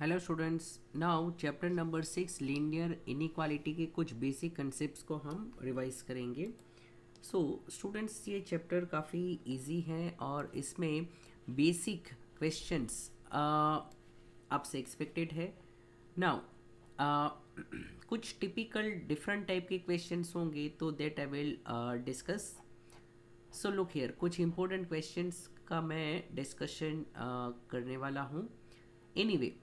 Hello students. Now chapter number 6 linear inequality के कुछ basic concepts को हम रिवाइज करेंगे। सो स्टूडेंट्स, ये चैप्टर काफ़ी इजी है और इसमें बेसिक क्वेश्चंस आपसे एक्सपेक्टेड है। नाउ कुछ टिपिकल डिफरेंट टाइप के क्वेश्चंस होंगे तो that I will discuss. So look here, कुछ इंपॉर्टेंट क्वेश्चंस का मैं डिस्कशन करने वाला हूँ। एनीवे,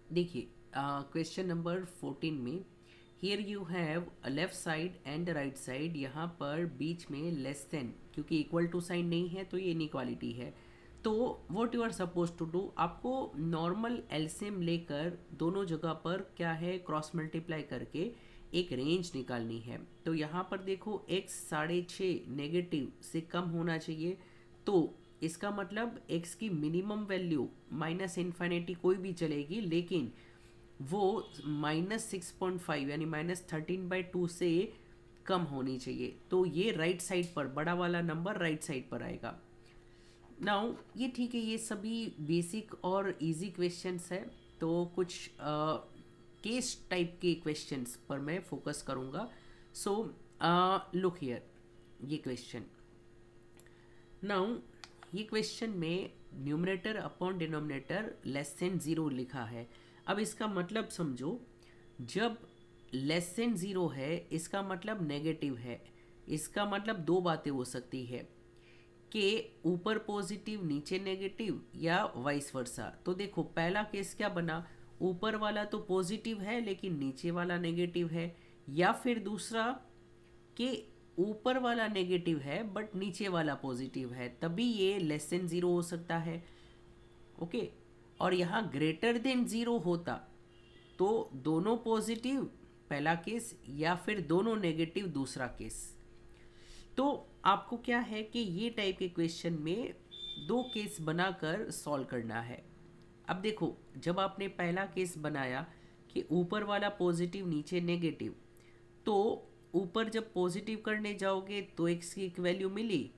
देखिए क्वेश्चन नंबर 14 में here you have a left side and right side. यहाँ पर बीच में लेस देन, क्योंकि इक्वल टू साइन नहीं है तो ये इनइक्वालिटी है। तो what you are suppose to do, आपको नॉर्मल एलसीएम लेकर दोनों जगह पर क्या है क्रॉस मल्टीप्लाई करके एक रेंज निकालनी है। तो यहाँ पर देखो x 6.5 नेगेटिव से कम होना चाहिए। तो इसका मतलब x की मिनिमम वैल्यू माइनस इन्फिनिटी कोई भी चलेगी, लेकिन वो -6.5 यानी -13/2 से कम होनी चाहिए। तो ये राइट साइड पर बड़ा वाला नंबर राइट साइड पर आएगा। नाउ ये ठीक है, ये सभी बेसिक और इजी क्वेश्चंस है। तो कुछ केस टाइप के क्वेश्चंस पर मैं फोकस करूँगा। सो लुक हियर, ये क्वेश्चन। नाउ ये क्वेश्चन में numerator upon denominator less than zero लिखा है। अब इसका मतलब समझो, जब लेस देन ज़ीरो है इसका मतलब नेगेटिव है। इसका मतलब दो बातें हो सकती है कि ऊपर पॉजिटिव नीचे नेगेटिव या वाइस वर्सा। तो देखो पहला केस क्या बना, ऊपर वाला तो पॉजिटिव है लेकिन नीचे वाला नेगेटिव है। या फिर दूसरा कि ऊपर वाला नेगेटिव है बट नीचे वाला पॉजिटिव है, तभी ये लेस देन ज़ीरो हो सकता है। ओके, और यहाँ ग्रेटर देन ज़ीरो होता तो दोनों पॉजिटिव पहला केस या फिर दोनों नेगेटिव दूसरा केस। तो आपको क्या है कि ये टाइप के क्वेश्चन में दो केस बनाकर सॉल्व करना है। अब देखो, जब आपने पहला केस बनाया कि ऊपर वाला पॉजिटिव नीचे नेगेटिव, तो ऊपर जब पॉजिटिव करने जाओगे तो एक्स की एक वैल्यू मिली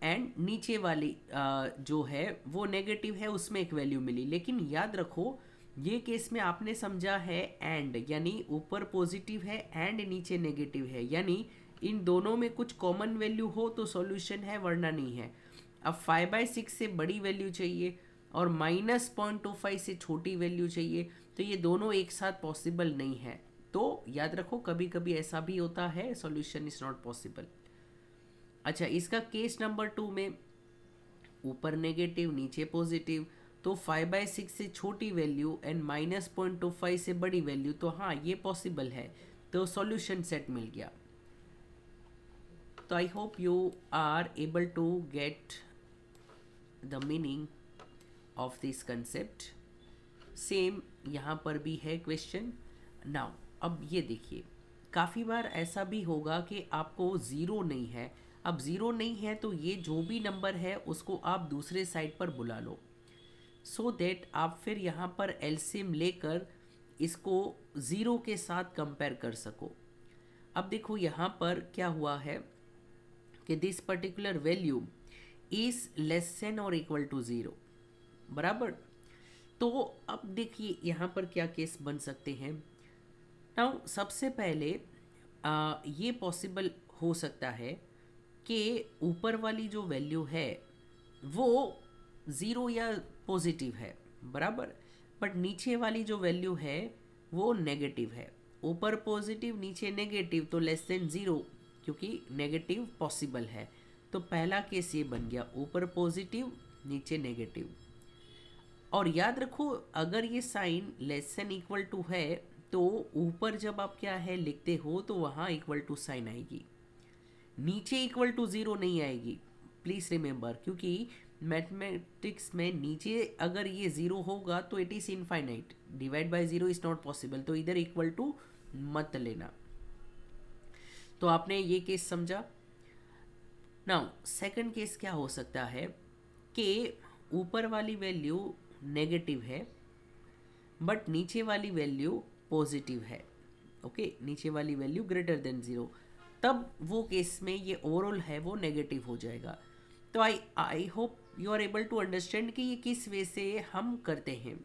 एंड नीचे वाली जो है वो नेगेटिव है उसमें एक वैल्यू मिली। लेकिन याद रखो, ये केस में आपने समझा है एंड, यानी ऊपर पॉजिटिव है एंड नीचे नेगेटिव है, यानी इन दोनों में कुछ कॉमन वैल्यू हो तो सॉल्यूशन है वरना नहीं है। अब 5/6 से बड़ी वैल्यू चाहिए और -0.25 से छोटी वैल्यू चाहिए, तो ये दोनों एक साथ पॉसिबल नहीं है। तो याद रखो, कभी कभी ऐसा भी होता है, सॉल्यूशन इज नॉट पॉसिबल। अच्छा, इसका केस नंबर 2 में ऊपर नेगेटिव नीचे पॉजिटिव, तो 5/6 से छोटी वैल्यू एंड -0.25 से बड़ी वैल्यू, तो हाँ ये पॉसिबल है। तो सॉल्यूशन सेट मिल गया। तो I hope you are able to get the meaning of this concept. Same यहाँ पर भी है क्वेश्चन। नाउ अब ये देखिए, काफ़ी बार ऐसा भी होगा कि आपको ज़ीरो नहीं है। अब ज़ीरो नहीं है तो ये जो भी नंबर है उसको आप दूसरे साइड पर बुला लो, सो दैट आप फिर यहाँ पर एलसीएम लेकर इसको ज़ीरो के साथ कंपेयर कर सको। अब देखो यहाँ पर क्या हुआ है कि this particular value is less then और इक्वल टू ज़ीरो, बराबर। तो अब देखिए यहाँ पर क्या केस बन सकते हैं। नाउ सबसे पहले ये पॉसिबल हो सकता है कि ऊपर वाली जो वैल्यू है वो ज़ीरो या पॉजिटिव है, बराबर, बट नीचे वाली जो वैल्यू है वो नेगेटिव है। ऊपर पॉजिटिव नीचे नेगेटिव तो लेस देन ज़ीरो, क्योंकि नेगेटिव पॉसिबल है। तो पहला केस ये बन गया, ऊपर पॉजिटिव नीचे नेगेटिव। और याद रखो, अगर ये sign less than equal to है तो ऊपर जब आप क्या है लिखते हो तो वहाँ इक्वल टू साइन आएगी, नीचे इक्वल टू ज़ीरो नहीं आएगी। प्लीज़ रिमेंबर, क्योंकि मैथमेटिक्स में नीचे अगर ये ज़ीरो होगा तो it is infinite, divide by zero is not possible, तो इधर इक्वल टू मत लेना। तो आपने ये केस समझा। नाउ सेकंड केस क्या हो सकता है कि ऊपर वाली वैल्यू नेगेटिव है बट नीचे वाली वैल्यू पॉजिटिव है। ओके, नीचे वाली वैल्यू ग्रेटर देन ज़ीरो, तब वो केस में ये ओवरऑल है वो नेगेटिव हो जाएगा। तो I hope you are able to understand कि ये किस वे से हम करते हैं।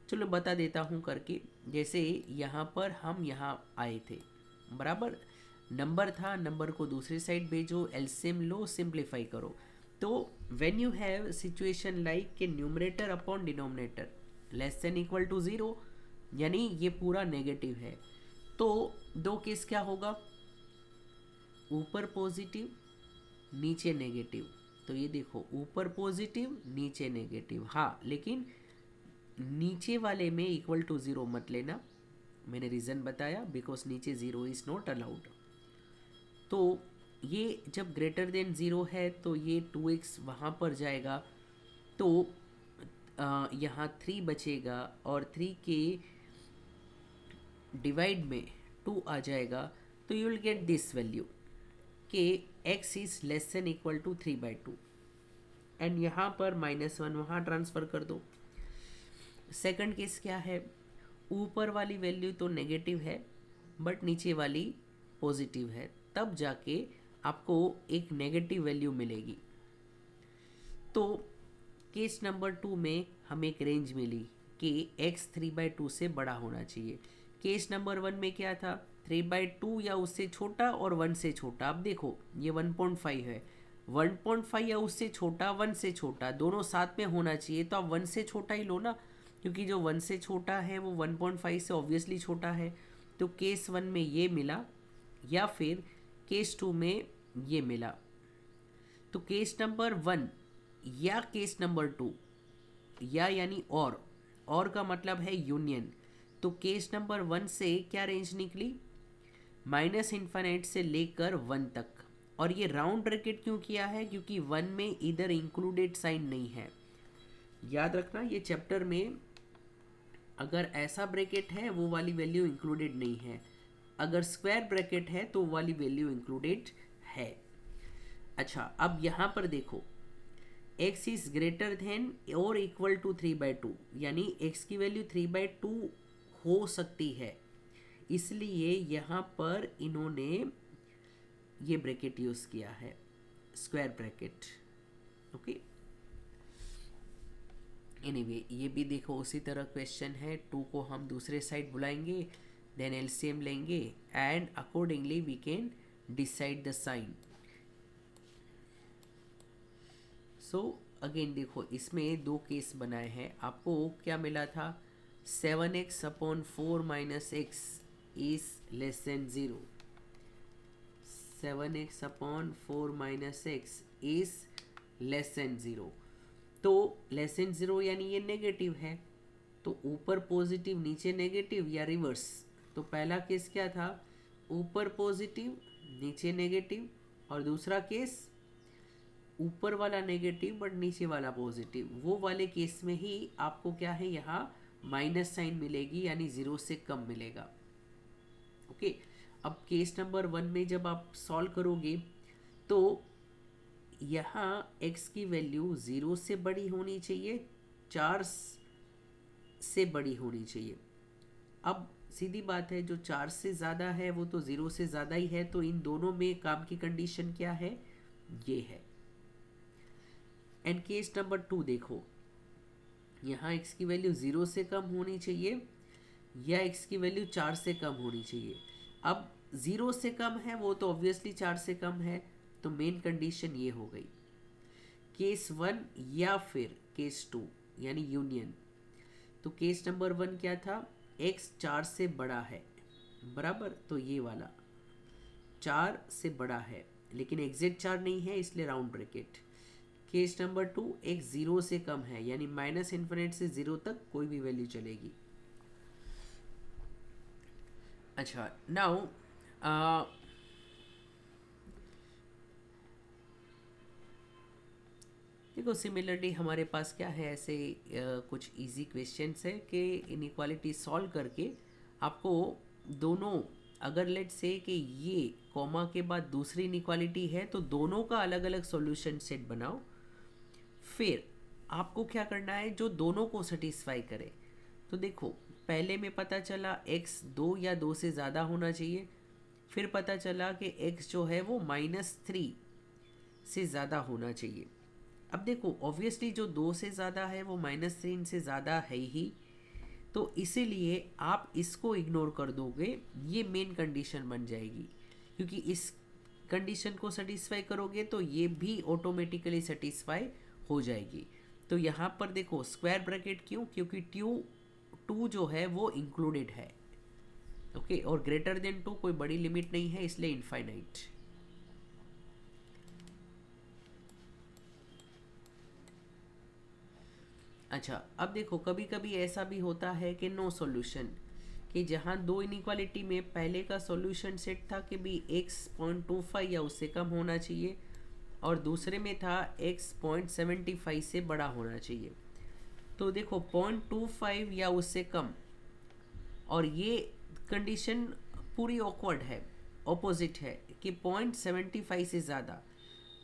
चलो बता देता हूँ करके। जैसे यहाँ पर हम यहाँ आए थे, बराबर, नंबर था, नंबर को दूसरी साइड भेजो, एलसीएम लो, सिंप्लीफाई करो। तो when you have situation like के numerator upon denominator less than equal to zero, यानी ये पूरा नेगेटिव है, तो दो केस क्या होगा, ऊपर पॉजिटिव नीचे नेगेटिव। तो ये देखो, ऊपर पॉजिटिव नीचे नेगेटिव, हाँ, लेकिन नीचे वाले में इक्वल टू ज़ीरो मत लेना, मैंने रीज़न बताया, बिकॉज नीचे ज़ीरो इज़ नॉट अलाउड। तो ये जब ग्रेटर देन ज़ीरो है तो ये 2x वहाँ पर जाएगा, तो यहाँ 3 बचेगा और 3 के डिवाइड में 2 आ जाएगा, तो you will get this value कि x is less than equal to 3/2, and यहाँ पर -1 वहाँ ट्रांसफ़र कर दो। सेकंड केस क्या है, ऊपर वाली वैल्यू तो नेगेटिव है बट नीचे वाली पॉजिटिव है, तब जाके आपको एक नेगेटिव वैल्यू मिलेगी। तो केस नंबर 2 में हमें एक रेंज मिली कि x 3/2 से बड़ा होना चाहिए। केस नंबर 1 में क्या था, 3/2 या उससे छोटा और 1 से छोटा। अब देखो ये 1.5 है, 1.5 या उससे छोटा, 1 से छोटा, दोनों साथ में होना चाहिए, तो आप 1 से छोटा ही लो ना, क्योंकि जो 1 से छोटा है वो 1.5 से ऑब्वियसली छोटा है। तो केस 1 में ये मिला या फिर केस 2 में ये मिला। तो केस नंबर 1 या केस नंबर 2, या यानी और का मतलब है यूनियन। तो केस नंबर 1 से क्या रेंज निकली, -∞ से लेकर 1 तक। और ये राउंड ब्रैकेट क्यों किया है, क्योंकि 1 में इधर इंक्लूडेड साइन नहीं है। याद रखना ये चैप्टर में अगर ऐसा ब्रैकेट है वो वाली वैल्यू इंक्लूडेड नहीं है, अगर स्क्वायर ब्रैकेट है तो वो वाली वैल्यू इंक्लूडेड है। अच्छा, अब यहाँ पर देखो, x इज ग्रेटर देन और इक्वल टू 3/2, यानी x की वैल्यू 3/2 हो सकती है, इसलिए यहाँ पर इन्होंने ये ब्रैकेट यूज़ किया है, स्क्वायर ब्रैकेट। ओके, एनीवे ये भी देखो उसी तरह क्वेश्चन है। 2 को हम दूसरे साइड बुलाएंगे, देन एलसीएम लेंगे and accordingly we can decide the sign. So again देखो, इसमें 2 केस बनाए हैं। आपको क्या मिला था, 7x/4 - x is less than 0, 7x/4 - x is less than 0। तो लेस देन 0 यानी ये नेगेटिव है, तो ऊपर पॉजिटिव नीचे नेगेटिव या रिवर्स। तो पहला केस क्या था, ऊपर पॉजिटिव नीचे नेगेटिव, और दूसरा केस ऊपर वाला नेगेटिव बट नीचे वाला पॉजिटिव। वो वाले केस में ही आपको क्या है, यहाँ माइनस साइन मिलेगी, यानी 0 से कम मिलेगा। ओके, अब केस नंबर 1 में जब आप सॉल्व करोगे तो यहाँ x की वैल्यू 0 से बड़ी होनी चाहिए, 4 से बड़ी होनी चाहिए। अब सीधी बात है, जो 4 से ज़्यादा है वो तो 0 से ज़्यादा ही है, तो इन दोनों में काम की कंडीशन क्या है, ये है। एंड केस नंबर 2 देखो, यहाँ x की वैल्यू 0 से कम होनी चाहिए या x की वैल्यू 4 से कम होनी चाहिए। अब 0 से कम है वो तो ऑब्वियसली 4 से कम है, तो मेन कंडीशन ये हो गई, केस 1 या फिर केस 2 यानी यूनियन। तो केस नंबर 1 क्या था, x 4 से बड़ा है, बराबर, तो ये वाला 4 से बड़ा है लेकिन एग्जैक्ट 4 नहीं है, इसलिए round bracket. Case number 2, x 0 से कम है, यानी -∞ से 0 तक कोई भी वैल्यू चलेगी। अच्छा, नाउ देखो सिमिलरली हमारे पास क्या है, ऐसे कुछ इजी क्वेश्चंस है कि इनइक्वालिटी सॉल्व करके आपको दोनों, अगर लेट से कि ये कॉमा के बाद दूसरी इनइक्वालिटी है तो दोनों का अलग अलग सॉल्यूशन सेट बनाओ, फिर आपको क्या करना है जो दोनों को सेटिस्फाई करे। तो देखो पहले में पता चला x 2 या 2 से ज़्यादा होना चाहिए, फिर पता चला कि x जो है वो -3 से ज़्यादा होना चाहिए। अब देखो ऑब्वियसली जो 2 से ज़्यादा है वो -3 से ज़्यादा है ही, तो इसीलिए आप इसको इग्नोर कर दोगे, ये मेन कंडीशन बन जाएगी, क्योंकि इस कंडीशन को सेटिस्फाई करोगे तो ये भी ऑटोमेटिकली सेटिस्फाई हो जाएगी। तो यहाँ पर देखो स्क्वायर ब्रैकेट क्यों, क्योंकि टू जो है वो इंक्लूडेड है। ओके, और ग्रेटर देन 2 कोई बड़ी लिमिट नहीं है, इसलिए इनफाइनाइट। अच्छा, अब देखो कभी कभी ऐसा भी होता है कि नो सॉल्यूशन, कि जहाँ दो इनइक्वालिटी में पहले का सॉल्यूशन सेट था कि भी x 0.25 या उससे कम होना चाहिए, और दूसरे में था x 0.75 से बड़ा होना चाहिए। तो देखो 0.25 या उससे कम, और ये कंडीशन पूरी ऑकवर्ड है, ऑपोजिट है कि 0.75 से ज़्यादा।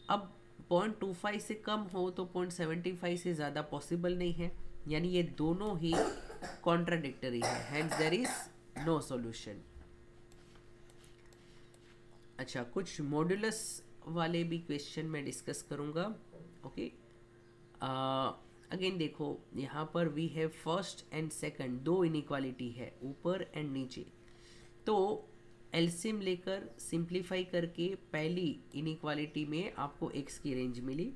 अब 0.25 से कम हो तो 0.75 से ज़्यादा पॉसिबल नहीं है, यानी ये दोनों ही कॉन्ट्राडिक्टरी है, hence there is no solution. अच्छा, कुछ मॉड्यूलस वाले भी क्वेश्चन मैं डिस्कस करूँगा। ओके, अगेन देखो यहाँ पर we have first and second, दो इनइक्वालिटी है ऊपर एंड नीचे। तो एलसीएम लेकर सिंप्लीफाई करके पहली इनइक्वालिटी में आपको x की रेंज मिली,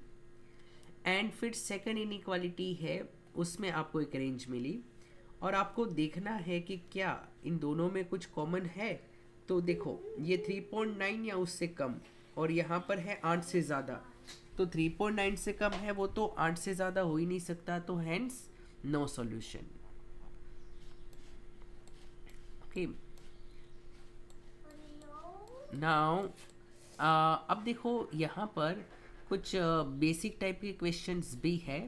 एंड फिर सेकंड इनइक्वालिटी है उसमें आपको एक रेंज मिली, और आपको देखना है कि क्या इन दोनों में कुछ कॉमन है। तो देखो ये 3.9 या उससे कम, और यहाँ पर है 8 से ज़्यादा, तो 3.9 से कम है वो तो 8 से ज़्यादा हो ही नहीं सकता, तो hence no solution. Okay, now अब देखो यहाँ पर कुछ बेसिक टाइप के क्वेश्चंस भी है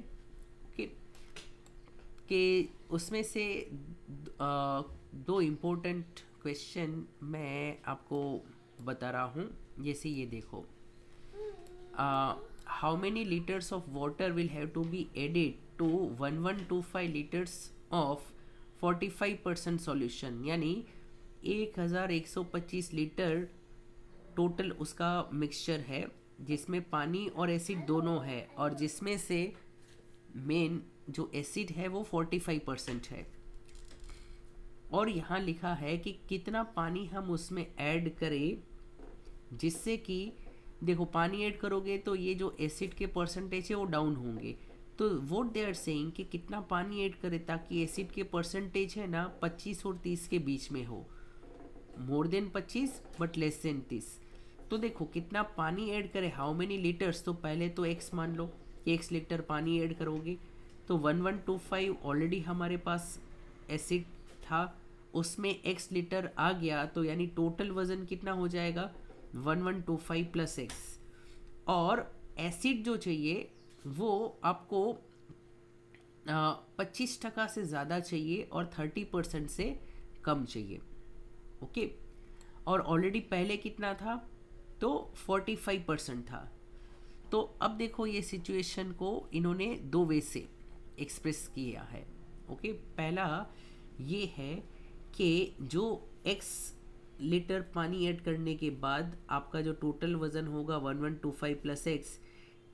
कि उसमें से दो इम्पोर्टेंट क्वेश्चन मैं आपको बता रहा हूँ। जैसे ये देखो, how many litres of water will have to be added to 1125 litres of 45% solution, यानी 1125 लीटर टोटल उसका मिक्सचर है जिसमें पानी और एसिड दोनों है, और जिसमें से मेन जो एसिड है वो 45% है। और यहाँ लिखा है कि कितना पानी हम उसमें ऐड करें, जिससे कि देखो पानी ऐड करोगे तो ये जो एसिड के परसेंटेज है वो डाउन होंगे। तो व्हाट दे आर सेइंग कि कितना पानी ऐड करें ताकि एसिड के परसेंटेज है ना 25 और 30 के बीच में हो, more than 25 but less than 30। तो देखो कितना पानी ऐड करें, हाउ मेनी लीटर्स, तो पहले तो x मान लो कि x लीटर पानी ऐड करोगे, तो 1125 ऑलरेडी हमारे पास एसिड था, उसमें x लीटर आ गया, तो यानी टोटल वज़न कितना हो जाएगा 1125 प्लस x। और एसिड जो चाहिए वो आपको 25% से ज़्यादा चाहिए और 30% से कम चाहिए। ओके, और ऑलरेडी पहले कितना था, तो 45% था। तो अब देखो ये सिचुएशन को इन्होंने दो वे से एक्सप्रेस किया है। ओके, पहला ये है कि जो x लीटर पानी ऐड करने के बाद आपका जो टोटल वज़न होगा 1125 प्लस x,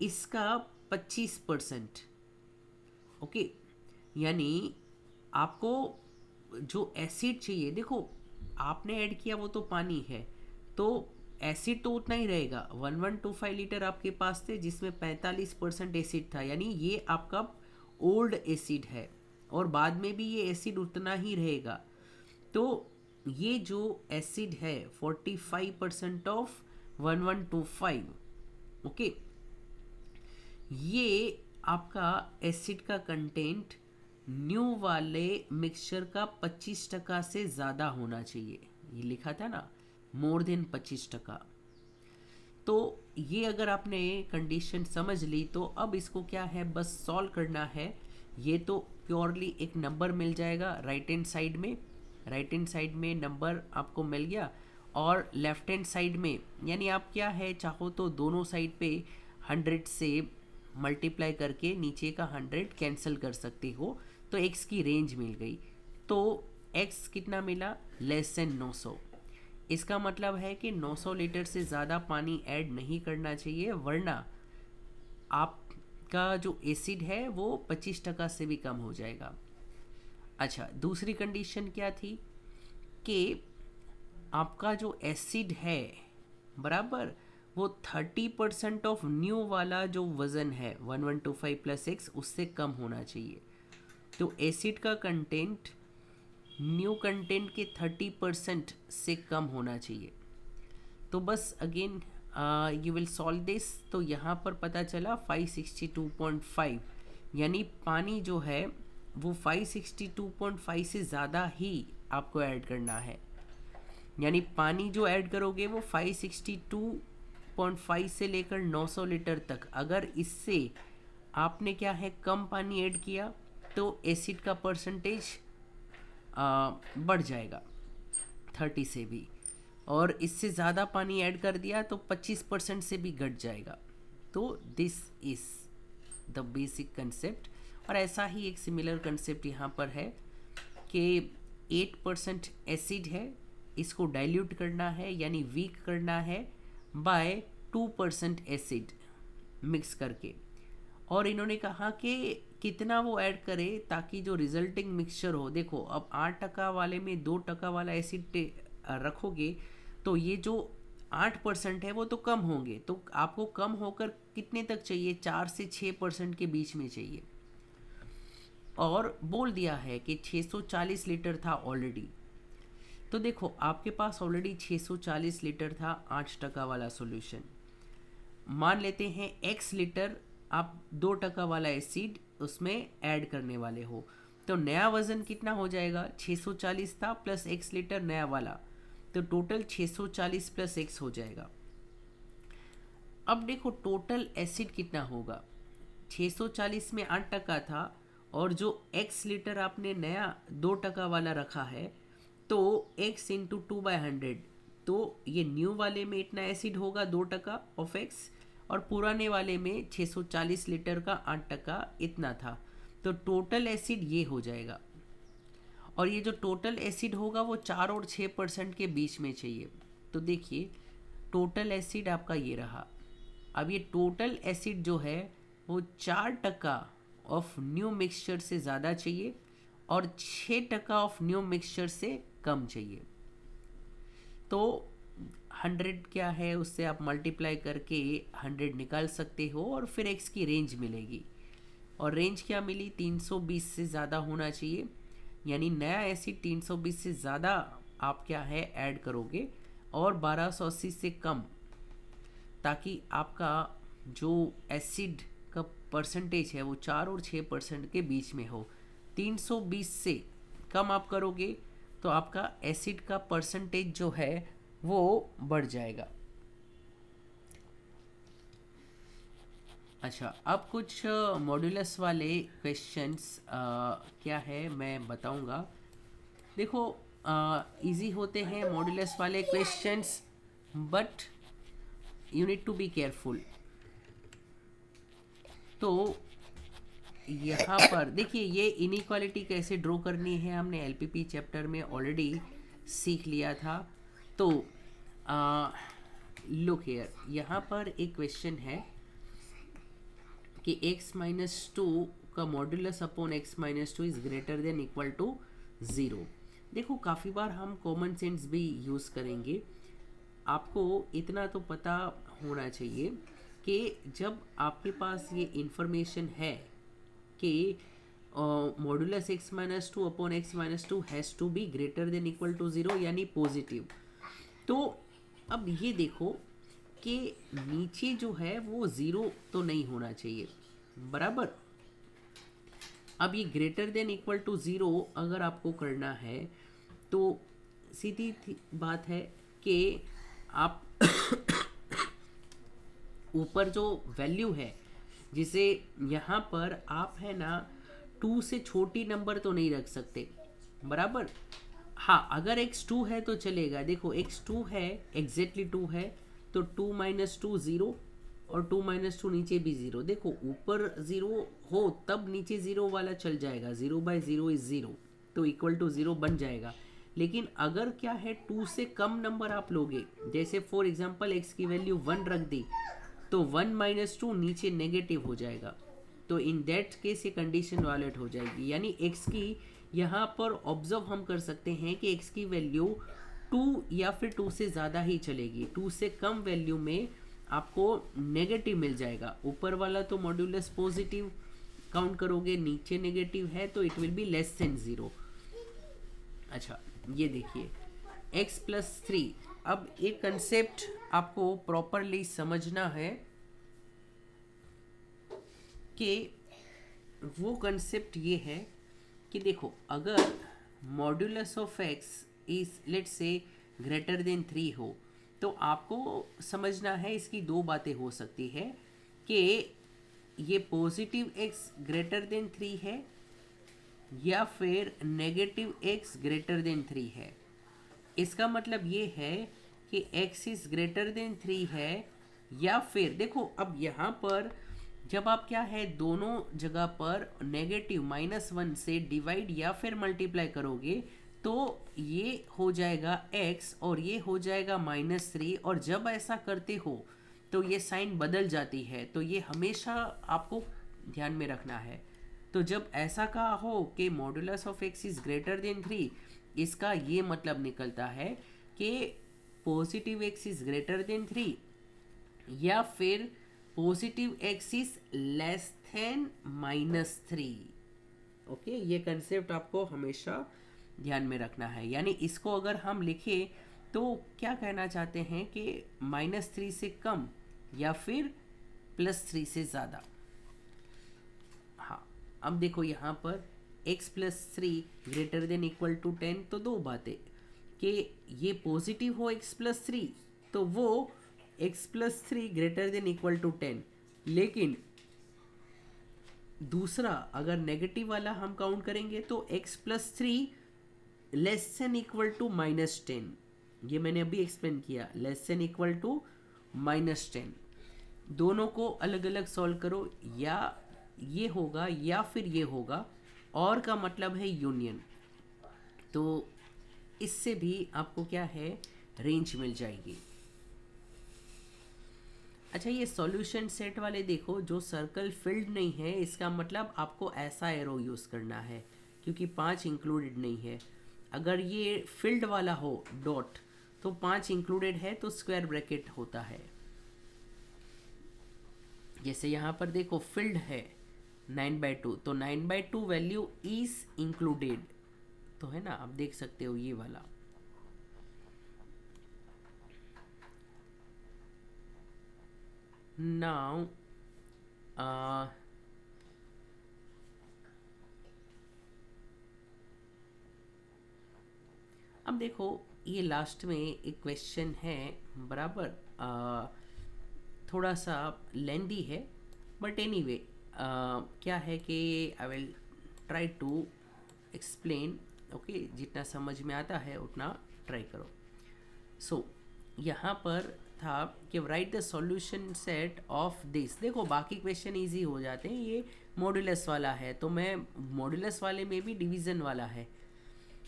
इसका 25%। ओके, यानी आपको जो एसिड चाहिए, देखो आपने ऐड किया वो तो पानी है, तो एसिड तो उतना ही रहेगा। 1125 लीटर आपके पास थे जिसमें 45% एसिड था, यानी ये आपका ओल्ड एसिड है, और बाद में भी ये एसिड उतना ही रहेगा। तो ये जो एसिड है 45% ऑफ 1125, ओके, ये आपका एसिड का कंटेंट न्यू वाले मिक्सचर का 25% से ज़्यादा होना चाहिए। ये लिखा था ना, मोर देन 25%। तो ये अगर आपने कंडीशन समझ ली तो अब इसको क्या है, बस सॉल्व करना है। ये तो प्योरली एक नंबर मिल जाएगा राइट हैंड साइड में, राइट हैंड साइड में नंबर आपको मिल गया, और लेफ्ट हैंड साइड में यानी आप क्या है चाहो तो दोनों साइड पे 100 से मल्टीप्लाई करके नीचे का 100 कैंसिल कर सकते हो, तो x की रेंज मिल गई। तो x कितना मिला, लेस देन 900। इसका मतलब है कि 900 लीटर से ज़्यादा पानी ऐड नहीं करना चाहिए, वरना आप का जो एसिड है वो 25% से भी कम हो जाएगा। अच्छा, दूसरी कंडीशन क्या थी कि आपका जो एसिड है बराबर वो 30% ऑफ न्यू वाला जो वज़न है 1125 प्लस एक्स उससे कम होना चाहिए। तो एसिड का कंटेंट न्यू कंटेंट के 30% से कम होना चाहिए। तो बस again you will solve this. तो यहाँ पर पता चला 562.5, यानी पानी जो है वो 562.5 से ज़्यादा ही आपको ऐड करना है। यानी पानी जो ऐड करोगे वो 562.5 से लेकर 900 लीटर तक। अगर इससे आपने क्या है कम पानी ऐड किया तो एसिड का परसेंटेज बढ़ जाएगा 30 से भी, और इससे ज़्यादा पानी ऐड कर दिया तो 25% से भी घट जाएगा। तो this is the basic concept. और ऐसा ही एक सिमिलर कंसेप्ट यहाँ पर है कि 8% एसिड है, इसको डाइल्यूट करना है यानी वीक करना है बाय 2% एसिड मिक्स करके। और इन्होंने कहा कि कितना वो ऐड करे ताकि जो रिजल्टिंग मिक्सचर हो, देखो अब 8% वाले में 2% वाला एसिड रखोगे तो ये जो 8% है वो तो कम होंगे, तो आपको कम होकर कितने तक चाहिए, 4 से 6% के बीच में चाहिए। और बोल दिया है कि 640 लीटर था ऑलरेडी। तो देखो आपके पास ऑलरेडी 640 लीटर था 8% वाला सॉल्यूशन। मान लेते हैं x लीटर आप 2% वाला एसिड उसमें ऐड करने वाले हो, तो नया वज़न कितना हो जाएगा, 640 था प्लस x लीटर नया वाला, तो टोटल 640 प्लस x हो जाएगा। अब देखो टोटल एसिड कितना होगा, 640 में 8% था और जो x लीटर आपने नया 2% वाला रखा है तो x इंटू 2/100, तो ये न्यू वाले में इतना एसिड होगा 2% ऑफ x, और पुराने वाले में 640 लीटर का 8% इतना था, तो टोटल एसिड ये हो जाएगा। और ये जो टोटल एसिड होगा वो 4 और 6% के बीच में चाहिए। तो देखिए टोटल एसिड आपका ये रहा। अब ये टोटल एसिड जो है वो 4% ऑफ न्यू मिक्सचर से ज़्यादा चाहिए और 6% ऑफ न्यू मिक्सचर से कम चाहिए। तो 100 क्या है उससे आप मल्टीप्लाई करके 100 निकाल सकते हो और फिर x की रेंज मिलेगी, और रेंज क्या मिली, 320 से ज़्यादा होना चाहिए, यानी नया एसिड 320 से ज़्यादा आप क्या है ऐड करोगे और 1280 से कम, ताकि आपका जो एसिड का परसेंटेज है वो 4 और 6% के बीच में हो। 320 से कम आप करोगे तो आपका एसिड का परसेंटेज जो है वो बढ़ जाएगा। अच्छा, अब कुछ मॉड्यूलस वाले क्वेश्चंस क्या है मैं बताऊंगा। देखो इजी होते हैं मॉड्यूलस वाले questions, but you need to be careful. तो यहाँ पर देखिए ये इनइक्वालिटी कैसे ड्रॉ करनी है हमने एलपीपी चैप्टर में ऑलरेडी सीख लिया था। तो लुक हियर, यहाँ पर एक क्वेश्चन है कि x-2 का modulus upon x-2 is greater than equal to 0। देखो काफ़ी बार हम कॉमन सेंस भी यूज़ करेंगे। आपको इतना तो पता होना चाहिए कि जब आपके पास ये इंफॉर्मेशन है कि modulus x-2 upon x-2 has to be greater than equal to 0 यानी पॉजिटिव, तो अब ये देखो कि नीचे जो है वो 0 तो नहीं होना चाहिए, बराबर। अब ये ग्रेटर देन इक्वल टू 0 अगर आपको करना है तो सीधी बात है कि आप ऊपर जो वैल्यू है, जिसे यहाँ पर आप है ना 2 से छोटी नंबर तो नहीं रख सकते, बराबर। हाँ, अगर x2 है तो चलेगा। देखो x2 है, एग्जैक्टली 2 है, तो 2 - 2 0 और 2 - 2 नीचे भी 0। देखो ऊपर 0 हो तब नीचे 0 वाला चल जाएगा, 0/0 इज 0, तो इक्वल टू 0 बन जाएगा। लेकिन अगर क्या है 2 से कम नंबर आप लोगे, जैसे फॉर एग्जांपल x की वैल्यू 1 रख दी, तो 1 - 2 नीचे नेगेटिव हो जाएगा, तो इन दैट केस ये कंडीशन वायलेट हो जाएगी, यानी x की यहाँ पर ऑब्जर्व हम कर सकते हैं कि x की वैल्यू 2 या फिर 2 से ज़्यादा ही चलेगी। 2 से कम वैल्यू में आपको नेगेटिव मिल जाएगा। ऊपर वाला तो मॉड्यूलस पॉजिटिव काउंट करोगे, नीचे नेगेटिव है तो it will be less than 0। अच्छा, ये देखिए x+3। अब एक कंसेप्ट आपको प्रॉपरली समझना है कि वो कंसेप्ट ये है कि देखो, अगर modulus of x is let's say greater than 3 हो, तो आपको समझना है इसकी दो बातें हो सकती है कि ये पॉजिटिव x ग्रेटर देन 3 है या फिर नेगेटिव x ग्रेटर देन 3 है। इसका मतलब ये है कि x इज ग्रेटर देन 3 है, या फिर देखो अब यहाँ पर जब आप क्या है दोनों जगह पर नेगेटिव -1 से डिवाइड या फिर मल्टीप्लाई करोगे तो ये हो जाएगा x और ये हो जाएगा -3, और जब ऐसा करते हो तो ये साइन बदल जाती है। तो ये हमेशा आपको ध्यान में रखना है। तो जब ऐसा कहा हो कि modulus of x is greater then 3, इसका ये मतलब निकलता है कि positive x is greater then 3 या फिर positive x is less than -3। Okay, ये कंसेप्ट आपको हमेशा ध्यान में रखना है। यानी इसको अगर हम लिखें तो क्या कहना चाहते हैं कि -3 से कम या फिर +3 से ज़्यादा। हाँ, अब देखो यहाँ पर x+3 greater than equal to 10, तो दो बातें कि ये पॉजिटिव हो x+3 तो वो x+3 greater than equal to 10, लेकिन दूसरा अगर नेगेटिव वाला हम काउंट करेंगे तो x+3 less than equal to -10। ये मैंने अभी एक्सप्लेन किया, लेस देन इक्वल टू -10। दोनों को अलग अलग सॉल्व करो, या ये होगा या फिर ये होगा, और का मतलब है यूनियन। तो इससे भी आपको क्या है रेंज मिल जाएगी। अच्छा, ये सॉल्यूशन सेट वाले देखो, जो सर्कल फिल्ड नहीं है इसका मतलब आपको ऐसा एरो यूज़ करना है क्योंकि 5 इंक्लूडेड नहीं है। अगर ये फिल्ड वाला हो डॉट तो 5 इंक्लूडेड है तो स्क्वायर ब्रैकेट होता है। जैसे यहाँ पर देखो फिल्ड है 9/2, तो 9/2 वैल्यू इज इंक्लूडेड, तो है ना, आप देख सकते हो ये वाला। नाउ अब देखो ये लास्ट में एक क्वेश्चन है बराबर, थोड़ा सा लेंदी है बट एनीवे क्या है कि I will try to explain. Okay, जितना समझ में आता है उतना ट्राई करो। सो यहाँ पर था कि right the solution set of this. देखो बाकी क्वेश्चन इजी हो जाते हैं, ये मॉड्यूलस वाला है तो मैं मॉड्यूलस वाले में भी डिवीज़न वाला है।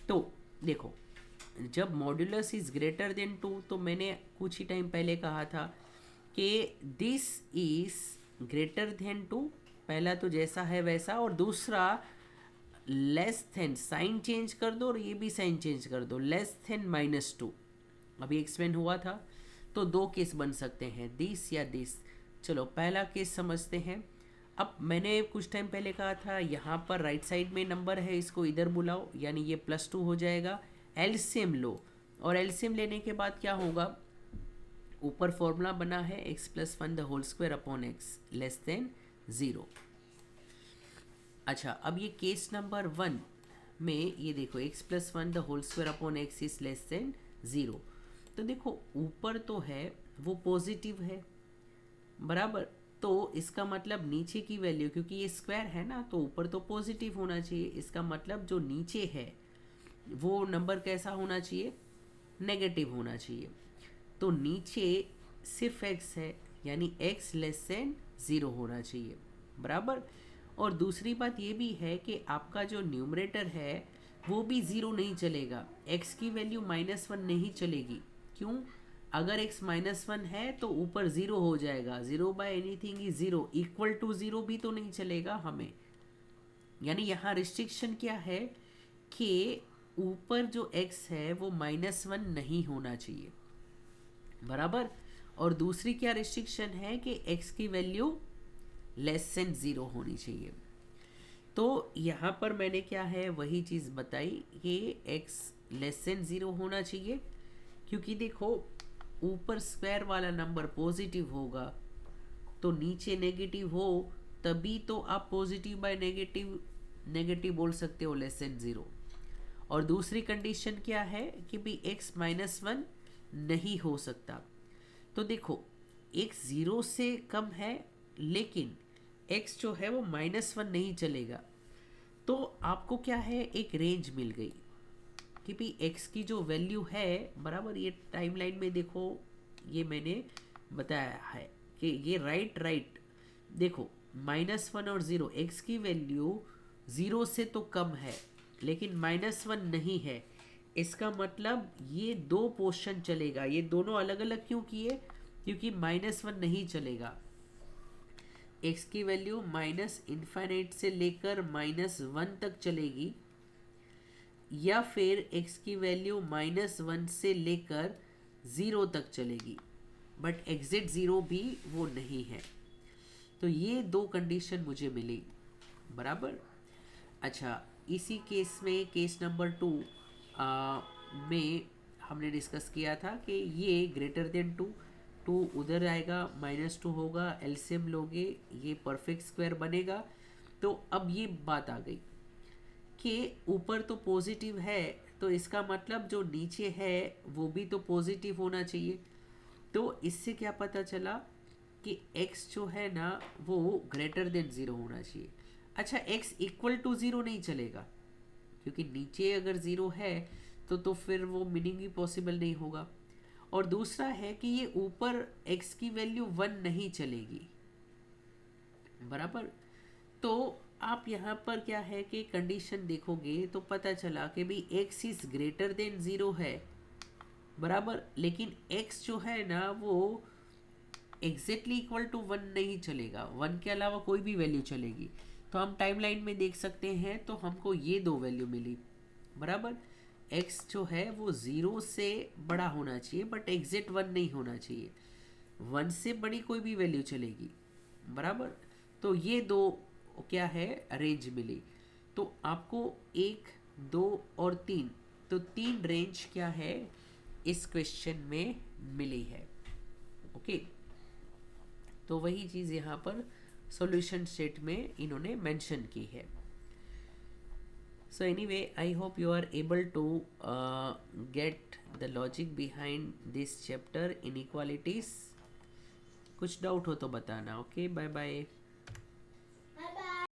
तो देखो जब मॉड्यूलस इज ग्रेटर देन 2 तो मैंने कुछ ही टाइम पहले कहा था कि दिस इज ग्रेटर देन 2, पहला तो जैसा है वैसा, और दूसरा लेस देन, साइन चेंज कर दो और ये भी साइन चेंज कर दो, लेस देन -2। अभी एक्सप्लेन हुआ था। तो दो केस बन सकते हैं, दिस या दिस। चलो पहला केस समझते हैं। अब मैंने कुछ टाइम पहले कहा था यहाँ पर राइट साइड में नंबर है, इसको इधर बुलाओ, यानी ये +2 हो जाएगा। एलसीएम लो, और एलसीएम लेने के बाद क्या होगा, ऊपर फॉर्मूला बना है x+1² लेस देन 0। अच्छा, अब ये केस नंबर 1 में ये देखो x+1² इज लेस देन 0। तो देखो ऊपर तो है वो पॉजिटिव है बराबर, तो इसका मतलब नीचे की वैल्यू, क्योंकि ये स्क्वायर है ना तो ऊपर तो पॉजिटिव होना चाहिए, इसका मतलब जो नीचे है वो नंबर कैसा होना चाहिए, नेगेटिव होना चाहिए। तो नीचे सिर्फ x है यानी x लेस देन 0 होना चाहिए बराबर। और दूसरी बात ये भी है कि आपका जो न्यूमरेटर है वो भी 0 नहीं चलेगा, x की वैल्यू -1 नहीं चलेगी। क्यों? अगर x -1 है तो ऊपर 0 हो जाएगा, 0 by anything is 0, equal to 0 भी तो नहीं चलेगा हमें। यानी यहाँ रिस्ट्रिक्शन क्या है कि ऊपर जो x है वो -1 नहीं होना चाहिए, बराबर। और दूसरी क्या रिस्ट्रिक्शन है कि x की वैल्यू लेस देन 0 होनी चाहिए। तो यहाँ पर मैंने क्या है वही चीज़ बताई कि x लेस देन 0 होना चाहिए, क्योंकि देखो ऊपर स्क्वायर वाला नंबर पॉजिटिव होगा तो नीचे नेगेटिव हो तभी तो आप पॉजिटिव बाय नेगेटिव नेगेटिव बोल सकते हो, लेस देन 0। और दूसरी कंडीशन क्या है कि भी x -1 नहीं हो सकता। तो देखो x 0 से कम है लेकिन x जो है वो -1 नहीं चलेगा। तो आपको क्या है, एक रेंज मिल गई कि भी x की जो वैल्यू है, बराबर, ये टाइमलाइन में देखो ये मैंने बताया है कि ये राइट देखो -1 और 0, x की वैल्यू 0 से तो कम है लेकिन -1 नहीं है। इसका मतलब ये दो पोर्शन चलेगा, ये दोनों अलग अलग क्यों किए, क्योंकि -1 नहीं चलेगा। x की वैल्यू -∞ से लेकर -1 तक चलेगी, या फिर x की वैल्यू -1 से लेकर 0 तक चलेगी, बट एग्जिट 0 भी वो नहीं है। तो ये दो कंडीशन मुझे मिली, बराबर। अच्छा, इसी केस में केस नंबर 2 में हमने डिस्कस किया था कि ये ग्रेटर देन 2, 2 उधर आएगा, -2 होगा, एलसीएम लोगे ये परफेक्ट स्क्वायर बनेगा। तो अब ये बात आ गई कि ऊपर तो पॉजिटिव है तो इसका मतलब जो नीचे है वो भी तो पॉजिटिव होना चाहिए। तो इससे क्या पता चला कि x जो है ना वो ग्रेटर देन 0 होना चाहिए। अच्छा, x इक्वल टू 0 नहीं चलेगा, क्योंकि नीचे अगर 0 है तो फिर वो मीनिंग भी पॉसिबल नहीं होगा। और दूसरा है कि ये ऊपर x की वैल्यू 1 नहीं चलेगी, बराबर। तो आप यहाँ पर क्या है कि कंडीशन देखोगे तो पता चला कि भाई x इज ग्रेटर देन 0 है, बराबर, लेकिन x जो है ना वो एग्जैक्टली इक्वल टू 1 नहीं चलेगा, 1 के अलावा कोई भी वैल्यू चलेगी। तो हम टाइमलाइन में देख सकते हैं तो हमको ये दो वैल्यू मिली, बराबर। x जो है वो 0 से बड़ा होना चाहिए बट एग्जैक्ट 1 नहीं होना चाहिए, 1 से बड़ी कोई भी वैल्यू चलेगी, बराबर। तो ये दो क्या है रेंज मिली। तो आपको 1, 2 और 3, तो 3 रेंज क्या है इस क्वेश्चन में मिली है, ओके। तो वही चीज़ यहाँ पर सॉल्यूशन सेट में इन्होंने मेंशन की है। So anyway, I hope you are able to get the logic behind this chapter inequalities. कुछ डाउट हो तो बताना, ओके, बाय बाय।